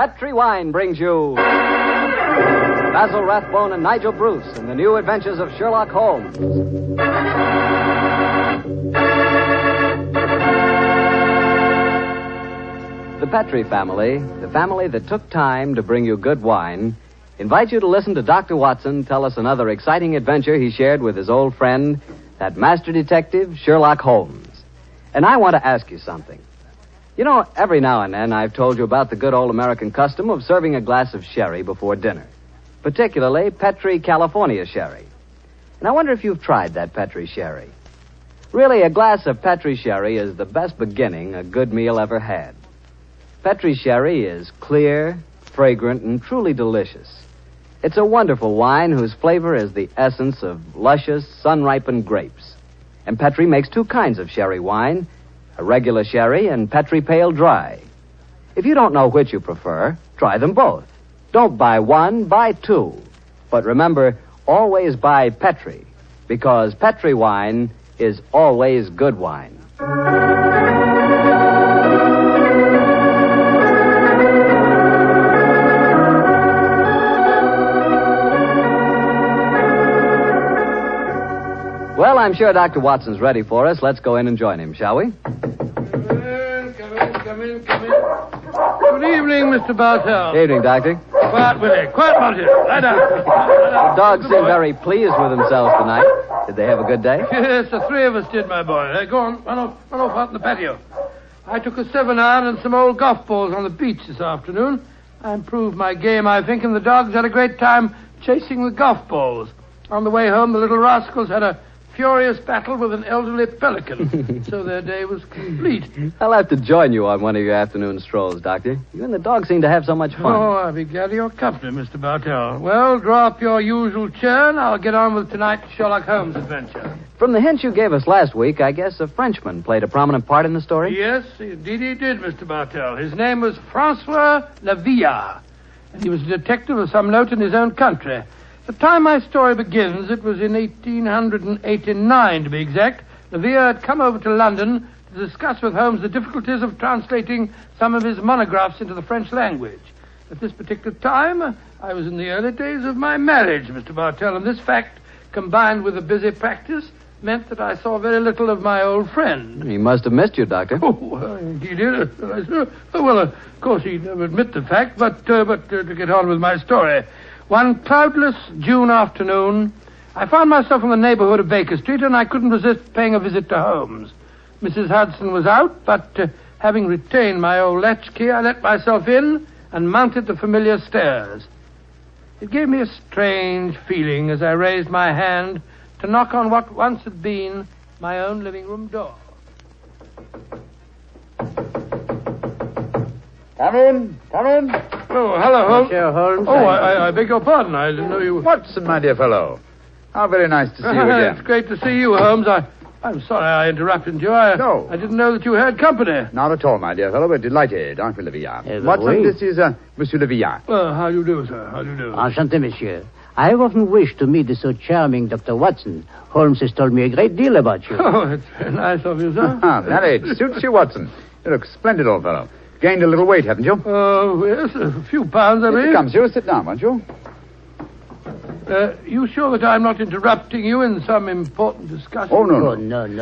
Petri Wine brings you Basil Rathbone and Nigel Bruce in the new adventures of Sherlock Holmes. The Petri family, the family that took time to bring you good wine, invites you to listen to Dr. Watson tell us another exciting adventure he shared with his old friend, that master detective, Sherlock Holmes. And I want to ask you something. You know, every now and then I've told you about the good old American custom of serving a glass of sherry before dinner, particularly Petri California sherry. And I wonder if you've tried that Petri sherry. Really, a glass of Petri sherry is the best beginning a good meal ever had. Petri sherry is clear, fragrant, and truly delicious. It's a wonderful wine whose flavor is the essence of luscious, sun-ripened grapes. And Petri makes two kinds of sherry wine, a regular sherry and Petri Pale Dry. If you don't know which you prefer, try them both. Don't buy one, buy two. But remember, always buy Petri, because Petri wine is always good wine. Well, I'm sure Dr. Watson's ready for us. Let's go in and join him, shall we? Come in. Good evening, Mr. Basil. Evening, Doctor. Quiet, Willie. Quiet about here. Lie down. The dogs seem very pleased with themselves tonight. Did they have a good day? Yes, the three of us did, my boy. Go on. Run off out in the patio. I took a 7-iron and some old golf balls on the beach this afternoon. I improved my game, I think, and the dogs had a great time chasing the golf balls. On the way home, the little rascals had a furious battle with an elderly pelican, so their day was complete. I'll have to join you on one of your afternoon strolls, Doctor. You and the dog seem to have so much fun. Oh, I'll be glad of your company, Mr. Bartell. Well, draw up your usual chair, and I'll get on with tonight's Sherlock Holmes adventure. From the hint you gave us last week, I guess a Frenchman played a prominent part in the story? Yes, indeed he did, Mr. Bartell. His name was Francois Lavillard, and he was a detective of some note in his own country. The time my story begins, it was in 1889, to be exact. Lavillard had come over to London to discuss with Holmes the difficulties of translating some of his monographs into the French language. At this particular time, I was in the early days of my marriage, Mr. Bartell, and this fact, combined with a busy practice, meant that I saw very little of my old friend. He must have missed you, Doctor. Oh, he did. Well, of course, he'd never admit the fact, but to get on with my story. One cloudless June afternoon, I found myself in the neighborhood of Baker Street, and I couldn't resist paying a visit to Holmes. Mrs. Hudson was out, but having retained my old latchkey, I let myself in and mounted the familiar stairs. It gave me a strange feeling as I raised my hand to knock on what once had been my own living room door. Come in. Oh, hello, Holmes. Monsieur Holmes. Oh, I beg your pardon. I didn't know you... Watson, my dear fellow. How very nice to see you again. It's great to see you, Holmes. I'm sorry I interrupted you. No. I didn't know that you had company. Not at all, my dear fellow. We're delighted, aren't we, Lavillard? Watson, oui. this is Monsieur Lavillard. How do you do, sir? How do you do? Enchanté, monsieur. I have often wished to meet the so charming Dr. Watson. Holmes has told me a great deal about you. Oh, it's very nice of you, sir. That age suits you, Watson. You look splendid, old fellow. Gained a little weight, haven't you? Oh, yes, a few pounds, I Here mean. it comes. You sit down, won't you? You sure that I'm not interrupting you in some important discussion? Oh, no. Oh,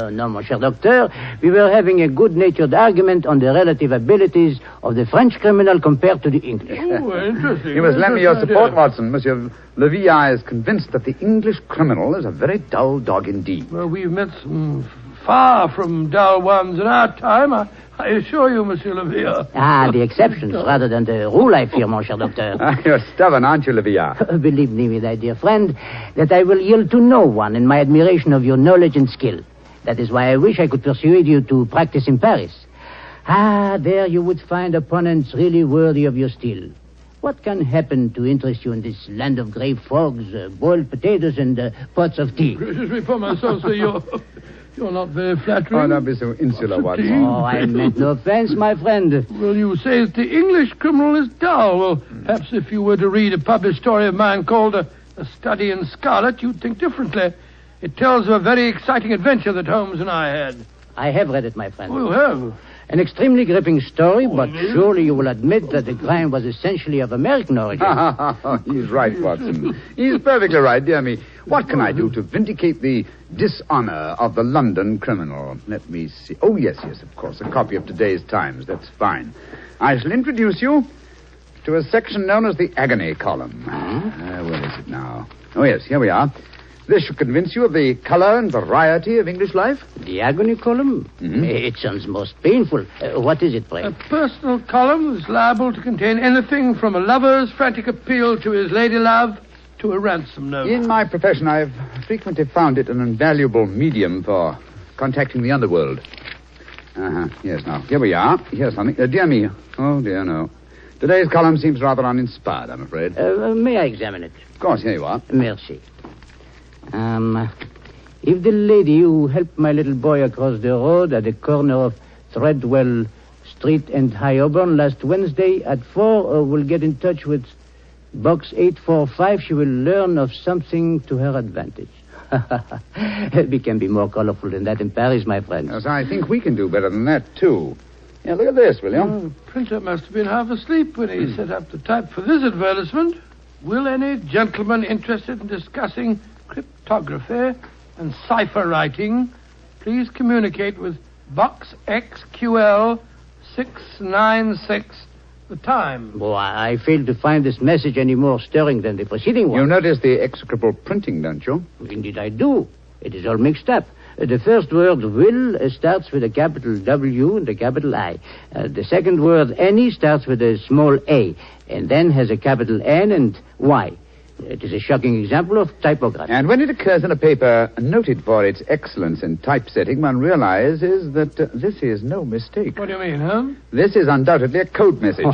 no, mon cher docteur. We were having a good-natured argument on the relative abilities of the French criminal compared to the English. Oh, interesting. You must lend me your Interesting support, idea. Watson. Monsieur Lavillard is convinced that the English criminal is a very dull dog indeed. Well, we've met some far from dull ones in our time. I assure you, Monsieur Lavillard. The exceptions rather than the rule, I fear, mon cher docteur. You're stubborn, aren't you, Lavillard? Believe me, my dear friend, that I will yield to no one in my admiration of your knowledge and skill. That is why I wish I could persuade you to practice in Paris. There you would find opponents really worthy of your steel. What can happen to interest you in this land of grey frogs, boiled potatoes, and pots of tea? Gracious me for myself, sir, you're not very flattering. Oh, don't be so insular, Watson. Oh, I meant no offense, my friend. Well, you say that the English criminal is dull. Well, perhaps if you were to read a published story of mine called A Study in Scarlet, you'd think differently. It tells of a very exciting adventure that Holmes and I had. I have read it, my friend. Oh, you have? An extremely gripping story, but surely you will admit that the crime was essentially of American origin. He's right, Watson. He's perfectly right, dear me. What can I do to vindicate the dishonor of the London criminal? Let me see. Oh, yes, of course. A copy of today's Times. That's fine. I shall introduce you to a section known as the agony column. Where is it now? Oh, yes, here we are. This should convince you of the color and variety of English life. The agony column? Mm-hmm. It sounds most painful. What is it, pray? A personal column is liable to contain anything from a lover's frantic appeal to his lady love to a ransom note. In my profession, I've frequently found it an invaluable medium for contacting the underworld. Yes, now, here we are. Here's something. Dear me. Oh, dear, no. Today's column seems rather uninspired, I'm afraid. May I examine it? Of course, here you are. Merci. If the lady who helped my little boy across the road at the corner of Threadwell Street and High Auburn last Wednesday at 4 will get in touch with Box 845, she will learn of something to her advantage. We can be more colorful than that in Paris, my friend. Yes, I think we can do better than that, too. Yeah, look at this, will you? The printer must have been half asleep when he set up the type for this advertisement. Will any gentleman interested in discussing cryptography and cipher writing please communicate with Box XQL 696, the time? Oh, I fail to find this message any more stirring than the preceding one. You notice the execrable printing, don't you? Indeed I do. It is all mixed up. The first word, will, starts with a capital W and a capital I. The second word, any, starts with a small a, and then has a capital N and Y. It is a shocking example of typography. And when it occurs in a paper noted for its excellence in typesetting, one realizes that this is no mistake. What do you mean, Holmes? This is undoubtedly a code message.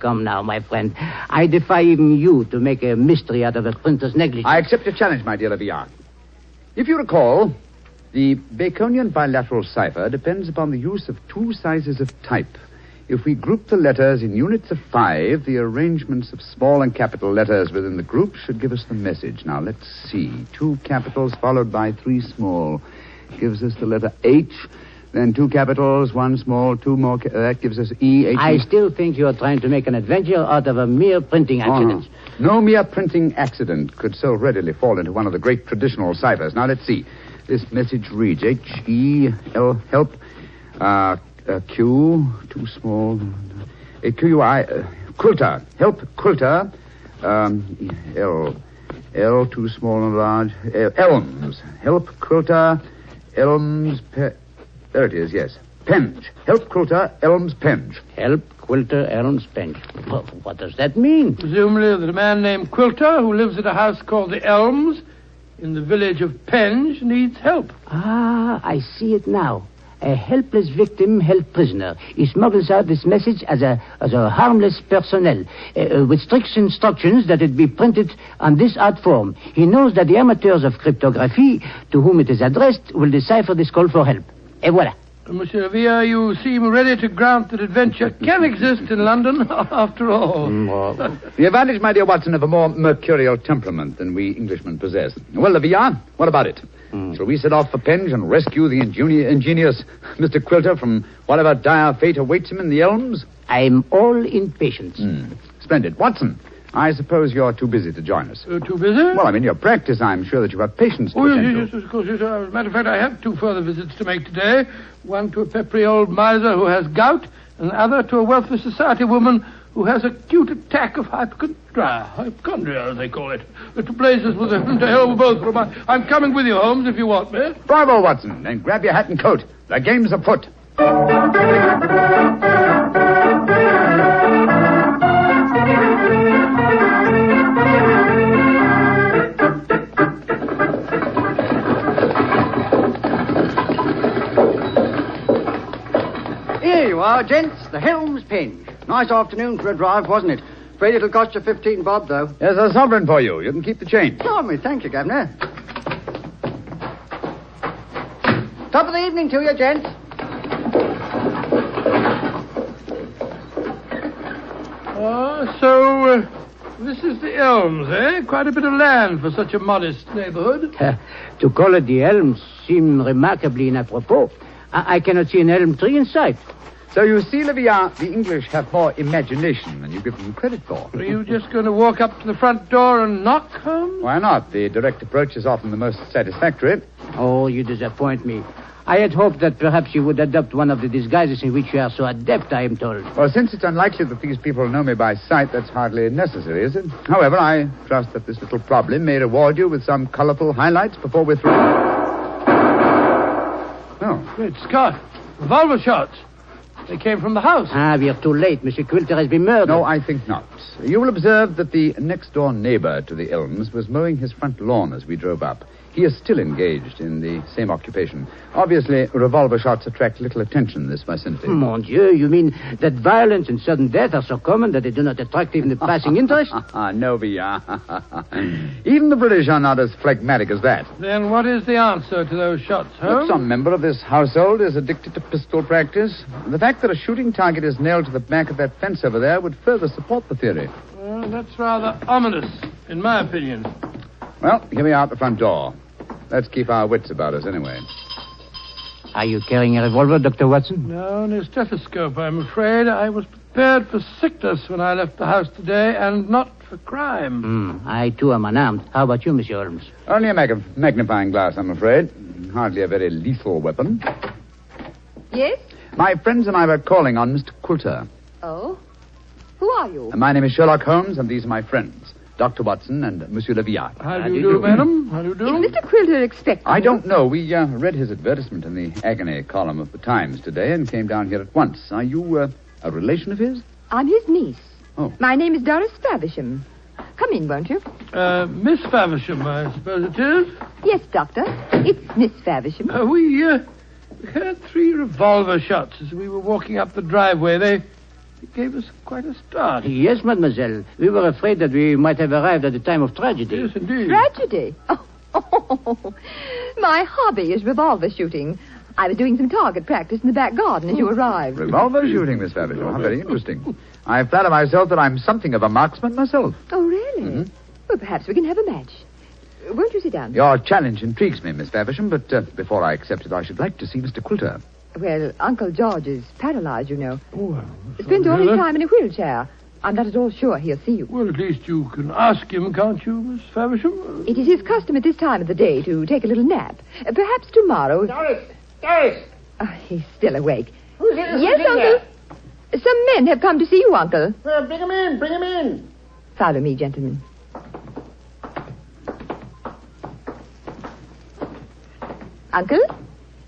Come now, my friend. I defy even you to make a mystery out of a printer's negligence. I accept your challenge, my dear Leviat. If you recall, the Baconian bilateral cipher depends upon the use of two sizes of type. If we group the letters in units of 5, the arrangements of small and capital letters within the group should give us the message. Now, let's see. 2 capitals followed by 3 small gives us the letter H. Then 2 capitals, 1 small, 2 more. That gives us E. H. I still think you are trying to make an adventure out of a mere printing accident. No mere printing accident could so readily fall into one of the great traditional ciphers. Now, let's see. This message reads H-E-L, help, Q, too small, Q-U-I, quilter, help, quilter, L, too small and large, elms, help, quilter, elms, there it is, yes, penge, help, quilter, elms, penge. Help, quilter, elms, penge. Well, what does that mean? Presumably that a man named Quilter, who lives at a house called the Elms, in the village of Penge, needs help. I see it now. A helpless victim held prisoner. He smuggles out this message as a harmless personnel, with strict instructions that it be printed on this art form. He knows that the amateurs of cryptography, to whom it is addressed, will decipher this call for help. Et voilà. Monsieur Villa, you seem ready to grant that adventure can exist in London, after all. The advantage, my dear Watson, of a more mercurial temperament than we Englishmen possess. Well, Villa, what about it? Shall we set off for Penge and rescue the ingenious Mr. Quilter from whatever dire fate awaits him in the elms? I'm all impatience. Splendid. Watson, I suppose you're too busy to join us. Too busy? Well, in your practice, I'm sure that you have patience to attend to. Yes, of course. Yes. As a matter of fact, I have 2 further visits to make today. One to a peppery old miser who has gout, and the other to a wealthy society woman who has an acute attack of hypochondria, as they call it. To blazes with them, to hell with both of them. I'm coming with you, Holmes, if you want me. Bravo, Watson. Then grab your hat and coat. The game's afoot. Here you are, gents. The Helms Penge. Nice afternoon for a drive, wasn't it? Afraid it'll cost you 15 bob, though. There's a sovereign for you. You can keep the change. Blimey, thank you, Governor. Top of the evening to you, gents. So this is the Elms, eh? Quite a bit of land for such a modest neighborhood. To call it the Elms seemed remarkably inapropos. I cannot see an elm tree in sight. So you see, Leviat, the English have more imagination than you give them credit for. Are you just going to walk up to the front door and knock, Holmes? Why not? The direct approach is often the most satisfactory. Oh, you disappoint me. I had hoped that perhaps you would adopt one of the disguises in which you are so adept, I am told. Well, since it's unlikely that these people know me by sight, that's hardly necessary, is it? However, I trust that this little problem may reward you with some colorful highlights before we're through. Oh. Great Scott. Revolver shots. They came from the house. We are too late. Monsieur Quilter has been murdered. No, I think not. You will observe that the next-door neighbor to the Elms was mowing his front lawn as we drove up. He is still engaged in the same occupation. Obviously, revolver shots attract little attention in this vicinity. Mon Dieu, you mean that violence and sudden death are so common that they do not attract even the passing interest? No, Villa. Even the British are not as phlegmatic as that. Then what is the answer to those shots, That Holmes? some member of this household is addicted to pistol practice. The fact that a shooting target is nailed to the back of that fence over there would further support the theory. Well, that's rather ominous, in my opinion. Well, here we are at the front door. Let's keep our wits about us anyway. Are you carrying a revolver, Dr. Watson? No, and a stethoscope, I'm afraid. I was prepared for sickness when I left the house today, and not for crime. I, too, am unarmed. How about you, Monsieur Holmes? Only a magnifying glass, I'm afraid. Hardly a very lethal weapon. Yes? My friends and I were calling on Mr. Quilter. Oh? Who are you? My name is Sherlock Holmes, and these are my friends, Dr. Watson and Monsieur Leviat. How do you do, madam? How do you do? Is Mr. Quilter expecting I you? don't know. We read his advertisement in the agony column of the Times today and came down here at once. Are you a relation of his? I'm his niece. Oh. My name is Doris Faversham. Come in, won't you? Miss Faversham, I suppose it is. Yes, Doctor. It's Miss Faversham. We heard 3 revolver shots as we were walking up the driveway. They gave us quite a start. Yes, mademoiselle. We were afraid that we might have arrived at the time of tragedy. Yes, indeed. Tragedy? Oh. My hobby is revolver shooting. I was doing some target practice in the back garden as you arrived. Revolver shooting, Miss Faversham. How very interesting. I flatter myself that I'm something of a marksman myself. Oh, really? Mm-hmm. Well, perhaps we can have a match. Won't you sit down? Your challenge intrigues me, Miss Faversham, but before I accept it, I should like to see Mr. Quilter. Well, Uncle George is paralyzed, you know. Oh, Spends all his time in a wheelchair. I'm not at all sure he'll see you. Well, at least you can ask him, can't you, Miss Faversham? It is his custom at this time of the day to take a little nap. Perhaps tomorrow... Doris! He's still awake. Who's here? Yes, Uncle. Some men have come to see you, Uncle. Well, bring him in. Follow me, gentlemen. Uncle,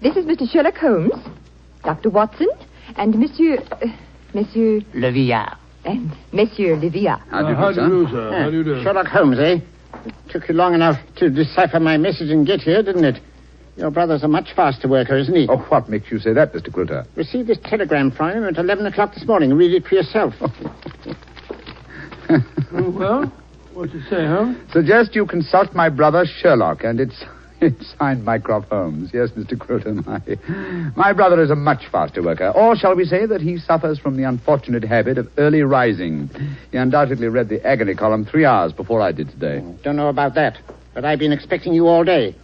this is Mr. Sherlock Holmes, Dr. Watson, and Monsieur Leviat. and Monsieur Leviat. How do you How do, do you sir? do, sir? How do you do? Sherlock Holmes, eh? It took you long enough to decipher my message and get here, didn't it? Your brother's a much faster worker, isn't he? Oh, what makes you say that, Mr. Quilter? Received this telegram from him at 11 o'clock this morning. Read it for yourself. Oh, well, what do you say, Holmes? Suggest you consult my brother Sherlock, and it's signed Mycroft Holmes. Yes, Mr. Quilter, my brother is a much faster worker. Or shall we say that he suffers from the unfortunate habit of early rising. He undoubtedly read the agony column 3 hours before I did today. Don't know about that, but I've been expecting you all day.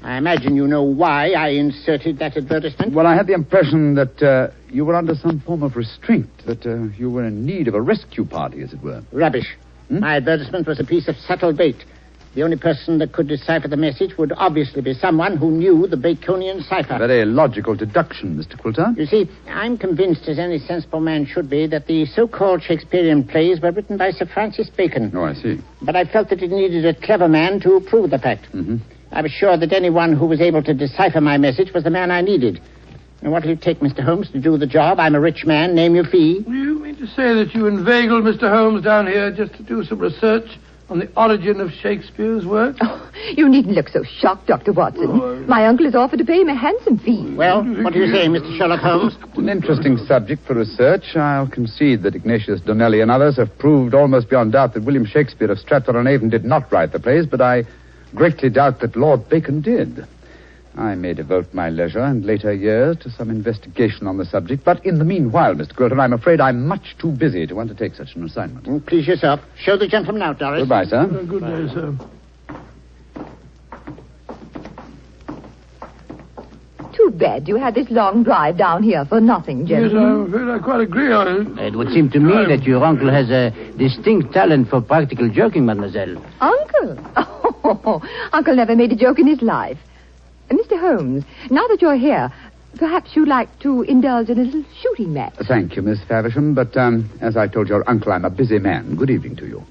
I imagine you know why I inserted that advertisement. Well, I had the impression that you were under some form of restraint, that you were in need of a rescue party, as it were. Rubbish. My advertisement was a piece of subtle bait. The only person that could decipher the message would obviously be someone who knew the Baconian Cipher. Very logical deduction, Mr. Quilter. You see, I'm convinced, as any sensible man should be, that the so-called Shakespearean plays were written by Sir Francis Bacon. Oh, I see. But I felt that it needed a clever man to prove the fact. Mm-hmm. I was sure that anyone who was able to decipher my message was the man I needed. And what will it take, Mr. Holmes, to do the job? I'm a rich man. Name your fee. You mean to say that you inveigled Mr. Holmes down here just to do some research on the origin of Shakespeare's work? Oh, you needn't look so shocked, Dr. Watson. My uncle has offered to pay him a handsome fee. Well, what do you say, Mr. Sherlock Holmes? It's an interesting subject for research. I'll concede that Ignatius Donnelly and others have proved almost beyond doubt that William Shakespeare of Stratford-on-Avon did not write the plays, but I greatly doubt that Lord Bacon did. I may devote my leisure and later years to some investigation on the subject, but in the meanwhile, Mr. Quilter, I'm afraid I'm much too busy to undertake such an assignment. Please yourself. Show the gentleman out, Doris. Goodbye, sir. Good day, sir. Too bed. You had this long drive down here for nothing, Yes, gentlemen. I'm afraid I quite agree on it. It would seem to me that your uncle has a distinct talent for practical joking, mademoiselle. Uncle? Oh, Uncle never made a joke in his life. Mr. Holmes, now that you're here, perhaps you'd like to indulge in a little shooting match. Thank you, Miss Faversham, but as I told your uncle, I'm a busy man. Good evening to you.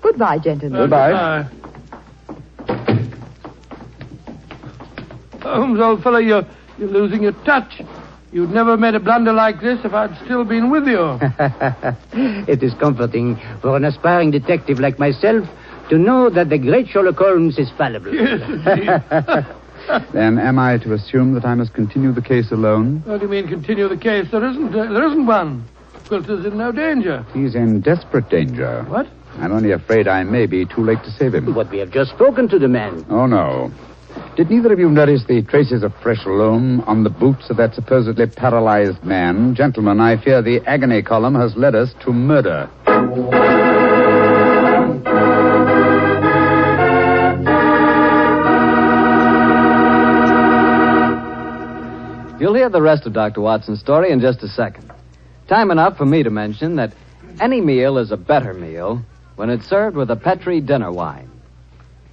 Goodbye, gentlemen. Goodbye. Holmes, old fellow, you're losing your touch. You'd never made a blunder like this if I'd still been with you. It is comforting for an aspiring detective like myself to know that the great Sherlock Holmes is fallible. Yes, indeed. Then am I to assume that I must continue the case alone? What do you mean, continue the case? There isn't one. Quilter's in no danger. He's in desperate danger. What? I'm only afraid I may be too late to save him. But we have just spoken to the man. Oh, no. Did neither of you notice the traces of fresh loam on the boots of that supposedly paralyzed man? Gentlemen, I fear the agony column has led us to murder. You'll hear the rest of Dr. Watson's story in just a second. Time enough for me to mention that any meal is a better meal when it's served with a Petri dinner wine.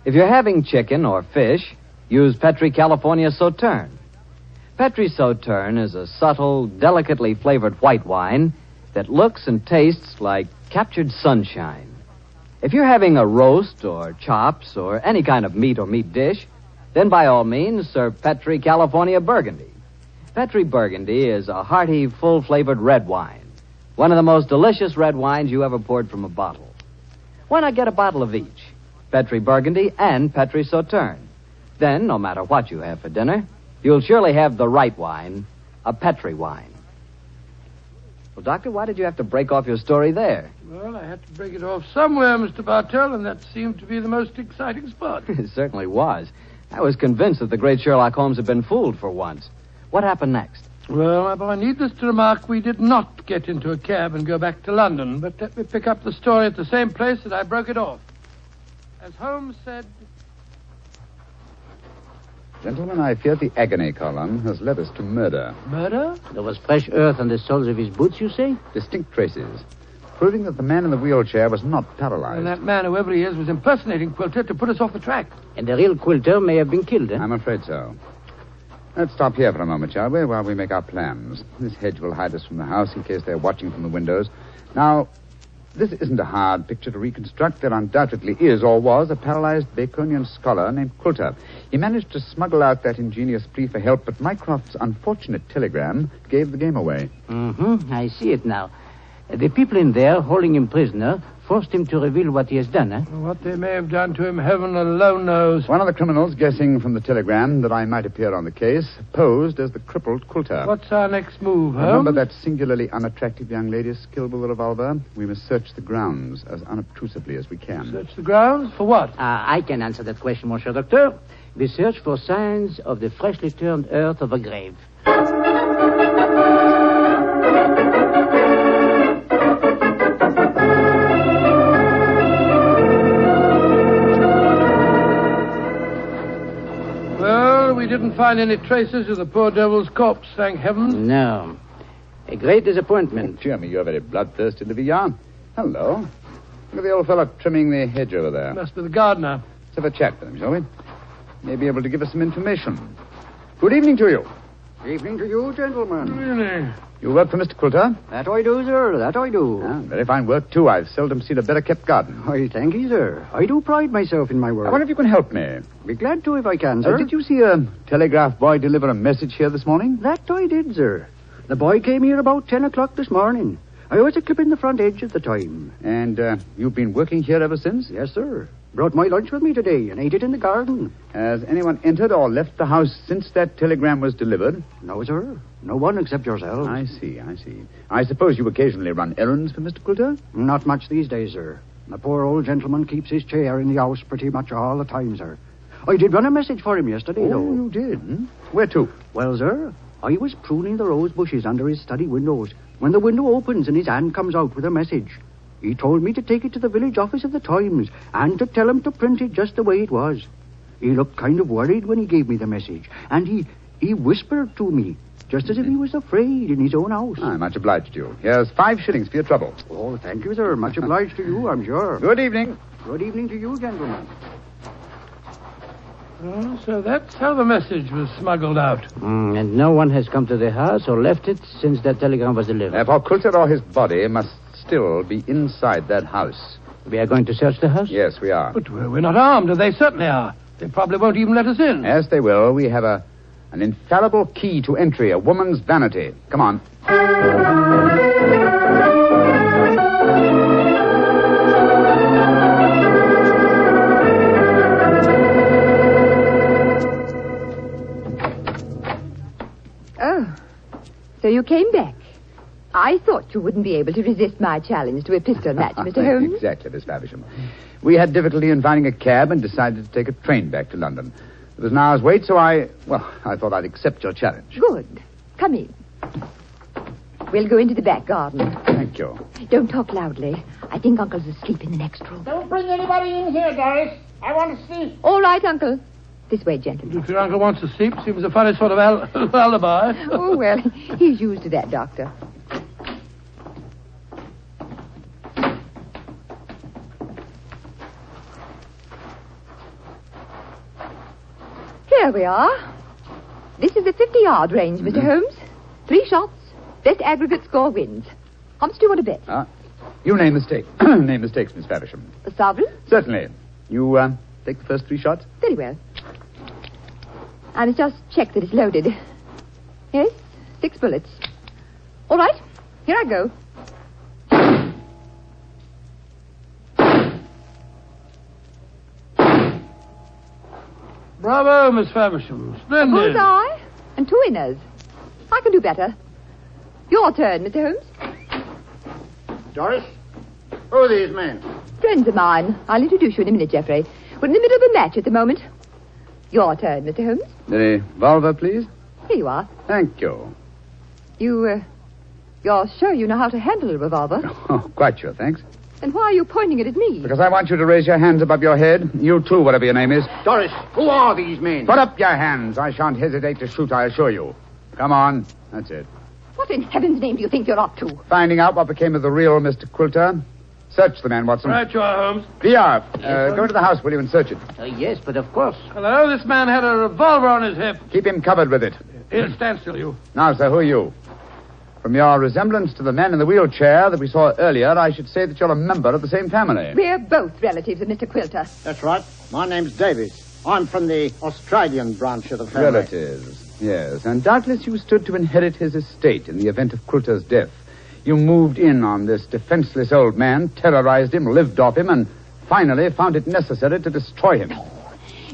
If you're having chicken or fish, use Petri California Sauterne. Petri Sauterne is a subtle, delicately flavored white wine that looks and tastes like captured sunshine. If you're having a roast or chops or any kind of meat or meat dish, then by all means serve Petri California Burgundy. Petri Burgundy is a hearty, full-flavored red wine. One of the most delicious red wines you ever poured from a bottle. Why not get a bottle of each? Petri Burgundy and Petri Sauterne. Then, no matter what you have for dinner, you'll surely have the right wine, a Petri wine. Well, Doctor, why did you have to break off your story there? Well, I had to break it off somewhere, Mr. Bartell, and that seemed to be the most exciting spot. It certainly was. I was convinced that the great Sherlock Holmes had been fooled for once. What happened next? Well, my boy, needless to remark, we did not get into a cab and go back to London, but let me pick up the story at the same place that I broke it off. As Holmes said... Gentlemen, I fear the agony column has led us to murder. Murder? There was fresh earth on the soles of his boots, you say? Distinct traces, proving that the man in the wheelchair was not paralyzed. And that man, whoever he is, was impersonating Quilter to put us off the track. And the real Quilter may have been killed, eh? I'm afraid so. Let's stop here for a moment, shall we, while we make our plans. This hedge will hide us from the house in case they're watching from the windows. Now, this isn't a hard picture to reconstruct. There undoubtedly is, or was, a paralyzed Baconian scholar named Quilter. He managed to smuggle out that ingenious plea for help, but Mycroft's unfortunate telegram gave the game away. Mm-hmm. I see it now. The people in there, holding him prisoner, forced him to reveal what he has done, eh? What they may have done to him, heaven alone knows. One of the criminals, guessing from the telegram that I might appear on the case, posed as the crippled Quilter. What's our next move, Holmes? Remember that singularly unattractive young lady skilled with a revolver? We must search the grounds as unobtrusively as we can. Search the grounds? For what? I can answer that question, Monsieur Docteur. We search for signs of the freshly turned earth of a grave. We didn't find any traces of the poor devil's corpse, thank heaven. No. A great disappointment. Cheer me, you're very bloodthirsty, Livia. Hello. Look at the old fellow trimming the hedge over there. Must be the gardener. Let's have a chat with him, shall we? May be able to give us some information. Good evening to you. Evening to you, gentlemen. Really? You work for Mr. Quilter? That I do, sir. That I do. Ah, very fine work, too. I've seldom seen a better-kept garden. I thank you, sir. I do pride myself in my work. I wonder if you can help me. Be glad to if I can, sir. Did you see a telegraph boy deliver a message here this morning? That I did, sir. The boy came here about 10 o'clock this morning. I was a-clipping the front edge at the time. And you've been working here ever since? Yes, sir. Brought my lunch with me today and ate it in the garden. Has anyone entered or left the house since that telegram was delivered? No, sir. No one except yourself. I see. I suppose you occasionally run errands for Mr. Quilter? Not much these days, sir. The poor old gentleman keeps his chair in the house pretty much all the time, sir. I did run a message for him yesterday, though. Oh, you did? Where to? Well, sir, I was pruning the rose bushes under his study windows when the window opens and his hand comes out with a message. He told me to take it to the village office of the Times and to tell him to print it just the way it was. He looked kind of worried when he gave me the message, and he He whispered to me, just as if he was afraid in his own house. I'm much obliged to you. Here's 5 shillings for your trouble. Oh, thank you, sir. Much obliged to you, I'm sure. Good evening. Good evening to you, gentlemen. Oh, so that's how the message was smuggled out. And no one has come to the house or left it since that telegram was delivered. Therefore, Coulter or his body must still be inside that house. We are going to search the house? Yes, we are. But we're not armed, and they certainly are. They probably won't even let us in. Yes, they will. We have an infallible key to entry, a woman's vanity. Come on. Oh, so you came back. I thought you wouldn't be able to resist my challenge to a pistol match, Mr. Holmes. Exactly, Miss Faversham. We had difficulty in finding a cab and decided to take a train back to London. It was an hour's wait, so I thought I'd accept your challenge. Good. Come in. We'll go into the back garden. Thank you. Don't talk loudly. I think Uncle's asleep in the next room. Don't bring anybody in here, Doris. I want to see. All right, Uncle. This way, gentlemen. If your uncle wants to sleep, seems a funny sort of alibi. Oh, well, he's used to that, Doctor. Here we are. This is the 50-yard range, Mr. Holmes. 3 shots. Best aggregate score wins. How much do you want to bet? You name the stake. Name the stakes, Miss Faversham. A sovereign? Certainly. You take the first 3 shots? Very well. I must just check that it's loaded. Yes, 6 bullets. All right, here I go. Bravo, Miss Faversham. Splendid. A bullseye and 2 winners. I can do better. Your turn, Mr. Holmes. Doris, who are these men? Friends of mine. I'll introduce you in a minute, Geoffrey. We're in the middle of a match at the moment. Your turn, Mr. Holmes. The revolver, please. Here you are. Thank you. You're sure you know how to handle a revolver? Oh, quite sure, thanks. Then why are you pointing it at me? Because I want you to raise your hands above your head. You too, whatever your name is. Doris, who are these men? Put up your hands. I shan't hesitate to shoot, I assure you. Come on. That's it. What in heaven's name do you think you're up to? Finding out what became of the real Mr. Quilter. Search the man, Watson. Right you are, Holmes. VR, go into the house, will you, and search it. Yes, but of course. Well, I know this man had a revolver on his hip. Keep him covered with it. Here, stand still, you. Now, sir, who are you? From your resemblance to the man in the wheelchair that we saw earlier, I should say that you're a member of the same family. We're both relatives of Mr. Quilter. That's right. My name's Davies. I'm from the Australian branch of the family. Relatives, yes. And doubtless you stood to inherit his estate in the event of Quilter's death. You moved in on this defenseless old man, terrorized him, lived off him, and finally found it necessary to destroy him.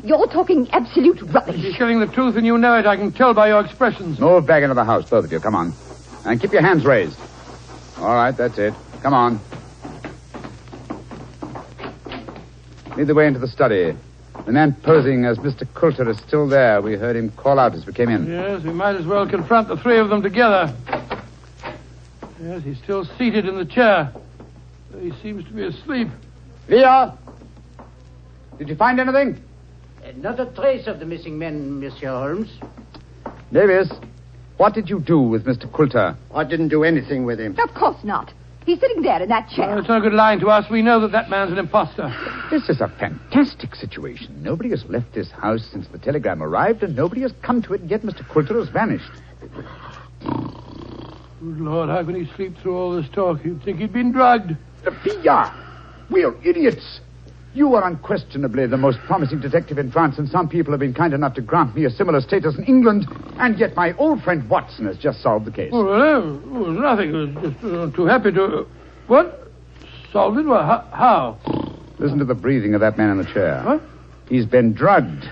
You're talking absolute rubbish. You're telling the truth and you know it. I can tell by your expressions. Move back into the house, both of you. Come on. And keep your hands raised. All right, that's it. Come on. Lead the way into the study. The man posing as Mr. Quilter is still there. We heard him call out as we came in. Yes, we might as well confront the 3 of them together. Yes, he's still seated in the chair. He seems to be asleep. Leah! Did you find anything? Not a trace of the missing men, Monsieur Holmes. Davis, what did you do with Mr. Quilter? I didn't do anything with him. Of course not. He's sitting there in that chair. Well, it's no good lying to us. We know that man's an imposter. This is a fantastic situation. Nobody has left this house since the telegram arrived, and nobody has come to it, yet Mr. Quilter has vanished. Good Lord, how can he sleep through all this talk? You'd think he'd been drugged. Sophia! We're idiots. You are unquestionably the most promising detective in France, and some people have been kind enough to grant me a similar status in England, and yet my old friend Watson has just solved the case. Oh, well, nothing. I was just too happy to... What? Solved it? Well, how? Listen to the breathing of that man in the chair. What? He's been drugged.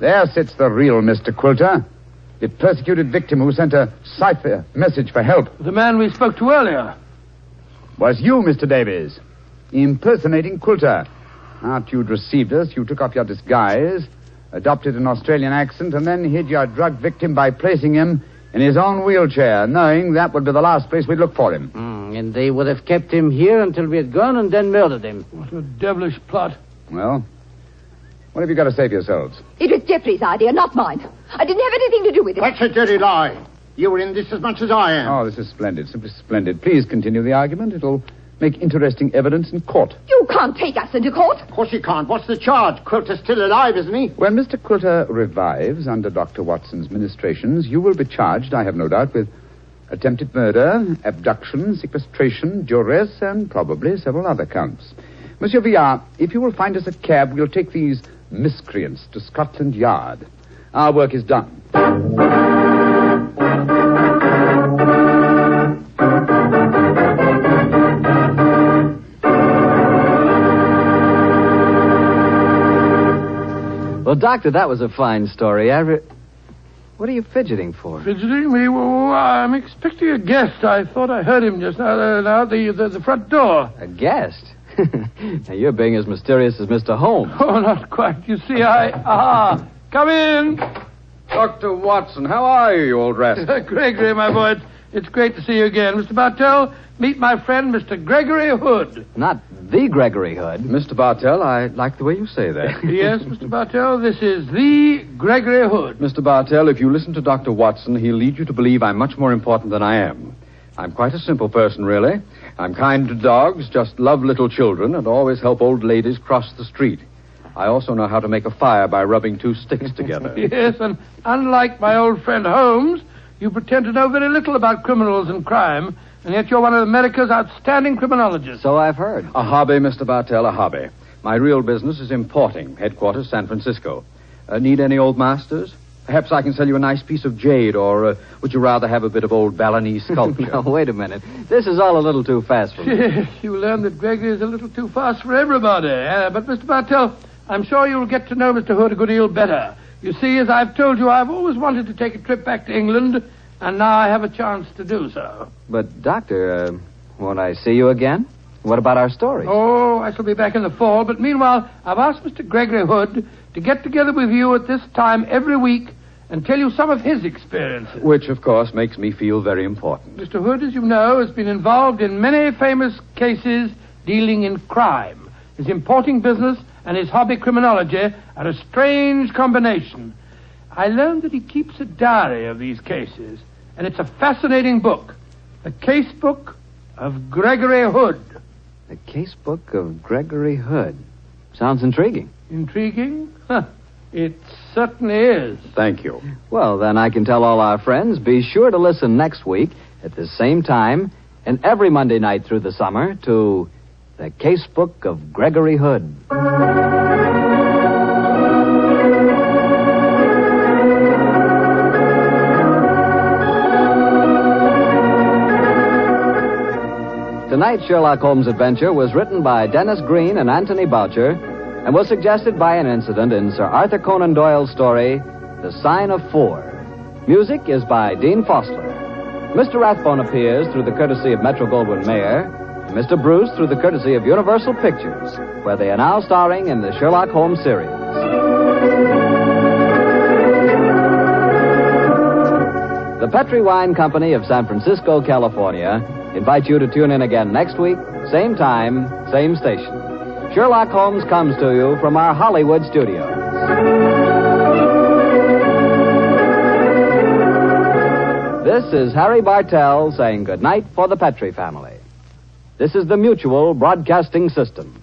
There sits the real Mr. Quilter, the persecuted victim who sent a cipher message for help. The man we spoke to earlier. Was you, Mr. Davies, impersonating Quilter. After you'd received us, you took off your disguise, adopted an Australian accent, and then hid your drug victim by placing him in his own wheelchair, knowing that would be the last place we'd look for him. And they would have kept him here until we had gone and then murdered him. What a devilish plot. Well, What have you got to say for yourselves? It was Geoffrey's idea, not mine. I didn't have anything to do with it. That's a dirty lie. You were in this as much as I am. Oh, this is splendid, simply splendid. Please continue the argument. It'll make interesting evidence in court. You can't take us into court. Of course you can't. What's the charge? Quilter's still alive, isn't he? When Mr. Quilter revives under Dr. Watson's ministrations, you will be charged, I have no doubt, with attempted murder, abduction, sequestration, duress, and probably several other counts. Monsieur Villard, if you will find us a cab, we'll take these miscreants to Scotland Yard. Our work is done. Well, Doctor, that was a fine story. What are you fidgeting for? Fidgeting me? Well, I'm expecting a guest. I thought I heard him just now the front door. A guest? Now, you're being as mysterious as Mr. Holmes. Oh, not quite. You see, come in. Dr. Watson, how are you, you old rascal? Gregory, my boy, it's great to see you again. Mr. Bartell, meet my friend, Mr. Gregory Hood. Not the Gregory Hood. Mr. Bartell, I like the way you say that. Yes, Mr. Bartell, this is the Gregory Hood. Mr. Bartell, if you listen to Dr. Watson, he'll lead you to believe I'm much more important than I am. I'm quite a simple person, really. I'm kind to dogs, just love little children, and always help old ladies cross the street. I also know how to make a fire by rubbing two sticks together. Yes, and unlike my old friend Holmes, you pretend to know very little about criminals and crime, and yet you're one of America's outstanding criminologists. So I've heard. A hobby, Mr. Bartell, a hobby. My real business is importing, headquarters San Francisco. Need any old masters? Perhaps I can sell you a nice piece of jade, or would you rather have a bit of old Balinese sculpture? No, wait a minute. This is all a little too fast for me. Yes, you learn that Gregory is a little too fast for everybody. But, Mr. Bartell, I'm sure you'll get to know Mr. Hood a good deal better. You see, as I've told you, I've always wanted to take a trip back to England, and now I have a chance to do so. But, Doctor, won't I see you again? What about our story? Oh, I shall be back in the fall, but meanwhile, I've asked Mr. Gregory Hood to get together with you at this time every week and tell you some of his experiences. Which, of course, makes me feel very important. Mr. Hood, as you know, has been involved in many famous cases dealing in crime. His importing business and his hobby criminology are a strange combination. I learned that he keeps a diary of these cases, and it's a fascinating book. The Case Book of Gregory Hood. The Case Book of Gregory Hood. Sounds intriguing. Intriguing? Huh. It certainly is. Thank you. Well, then I can tell all our friends, be sure to listen next week at the same time and every Monday night through the summer to The Case Book of Gregory Hood. Tonight's Sherlock Holmes adventure was written by Dennis Green and Anthony Boucher and was suggested by an incident in Sir Arthur Conan Doyle's story, The Sign of Four. Music is by Dean Fossler. Mr. Rathbone appears through the courtesy of Metro-Goldwyn-Mayer, and Mr. Bruce through the courtesy of Universal Pictures, where they are now starring in the Sherlock Holmes series. The Petri Wine Company of San Francisco, California, invite you to tune in again next week, same time, same station. Sherlock Holmes comes to you from our Hollywood studios. This is Harry Bartell saying goodnight for the Petri family. This is the Mutual Broadcasting System.